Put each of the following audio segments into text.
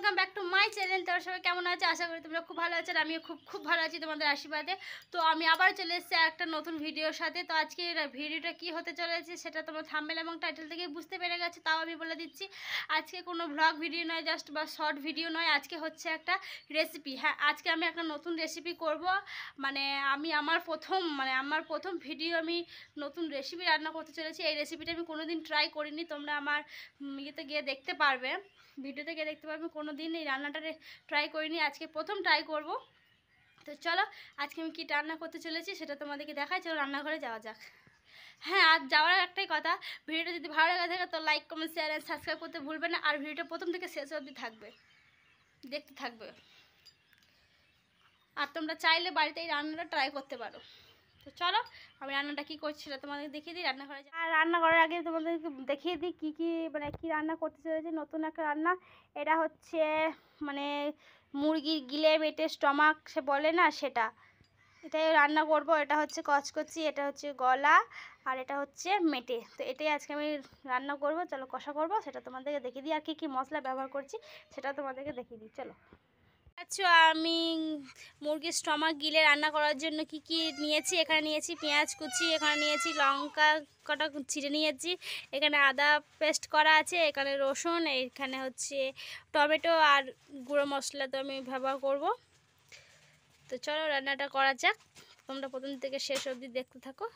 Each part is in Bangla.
Welcome back to my channel. তোমরা সবাই কেমন আছে? আশা করি তোমরা খুব ভালো আছো। আমিও খুব ভালো আছি তোমাদের আশীর্বাদে। তো আমি আবার চলে এসেছি একটা নতুন ভিডিওর সাথে। তো আজকে ভিডিওটা কি হতে চলেছে সেটা তোমরা থাম্বনেল এবং টাইটেল থেকে বুঝতে পেরে গেছো। তাও আমি বলে দিচ্ছি, আজকে কোনো ভ্লগ ভিডিও নয়, জাস্ট বা শর্ট ভিডিও নয়, আজকে হচ্ছে একটা রেসিপি। হ্যাঁ, আজকে আমি একটা নতুন রেসিপি করব। মানে আমি আমার প্রথম ভিডিও আমি নতুন রেসিপি রান্না করতে চলেছি। এই রেসিপিটা আমি কোনোদিন ট্রাই করিনি। তোমরা আমার ইয়েতে গিয়ে দেখতে পারবে, ভিডিওতে গিয়ে দেখতে পারবে। কোনো দিন এই রান্নাটা ট্রাই করিনি, আজকে প্রথম ট্রাই করব। তো চলো আজকে আমি কী রান্না করতে চলেছি সেটা তোমাদেরকে দেখাই। চলো রান্নাঘরে যাওয়া যাক। হ্যাঁ, আজ যাওয়ার একটাই কথা, ভিডিওটা যদি ভালো লাগে থাকে তো like comment share and subscribe করতে ভুলবে না। আর ভিডিওটা প্রথম থেকে শেষ অবধি দেখতে থাকবে। আর তোমরা চাইলে বাড়িতে এই রান্নাটা ট্রাই করতে পারো। তো চলো আমি রান্নাটা কী করছি সেটা তোমাদের দেখিয়ে দিই রান্নাঘরে। আর রান্না করার আগে তোমাদেরকে দেখিয়ে দিই কী কী রান্না করতে চলেছি। নতুন একটা রান্না, এটা হচ্ছে মানে মুরগির গিলে বেটে স্টমাক সে বলে না, এটাই রান্না করব। এটা হচ্ছে কচকচি, এটা হচ্ছে গলা, আর এটা হচ্ছে মেটে। তো এটাই আজকে আমি রান্না করব। চলো কষা করব, সেটা তোমাদেরকে দেখিয়ে দিই। আর কী মশলা ব্যবহার করছি সেটা তোমাদেরকে দেখিয়ে দিই। চলো। আচ্ছা, আমি মুরগির স্টমাক গিলে রান্না করার জন্য কি নিয়েছি, এখানে নিয়েছি পেঁয়াজ কুচি, এখানে নিয়েছি লঙ্কা কটা ছিঁড়ে নিয়েছি, এখানে আদা পেস্ট করা আছে, এখানে রসুন, এখানে হচ্ছে টমেটো আর গুঁড়ো মশলা তো আমি ব্যবহার করব। তো চলো রান্নাটা করা যাক, তোমরা প্রথম থেকে শেষ অবধি দেখতে থাকো।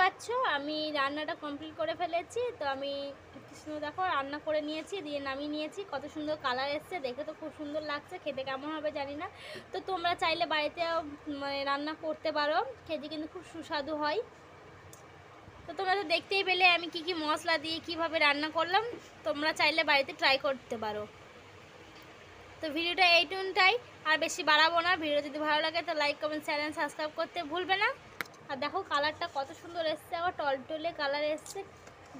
পাচ্ছ আমি রান্নাটা কমপ্লিট করে ফেলেছি। তো আমি কৃষ্ণ দেখো রান্না করে নিয়েছি, দিয়ে নামিয়ে নিয়েছি। কত সুন্দর কালার এসছে, দেখে তো খুব সুন্দর লাগছে। খেতে কেমন হবে জানি না। তো তোমরা চাইলে বাড়িতে মানে রান্না করতে পারো, খেতে কিন্তু খুব সুস্বাদু হয়। তো তোমরা তো দেখতেই পেলে আমি কি কি মশলা দিয়ে কিভাবে রান্না করলাম। তোমরা চাইলে বাড়িতে ট্রাই করতে পারো। তো ভিডিওটা এইটুকুটাই, আর বেশি বাড়াবো না। ভিডিও যদি ভালো লাগে তো like comment share and subscribe করতে ভুলবে না। আর দেখো কালারটা কত সুন্দর এসছে, আবার টলটলে কালার এসছে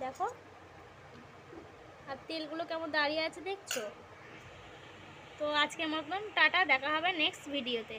দেখো। আর তেলগুলো কেমন দাঁড়িয়ে আছে দেখছো। তো আজকের মতন টাটা, দেখা হবে নেক্সট ভিডিওতে।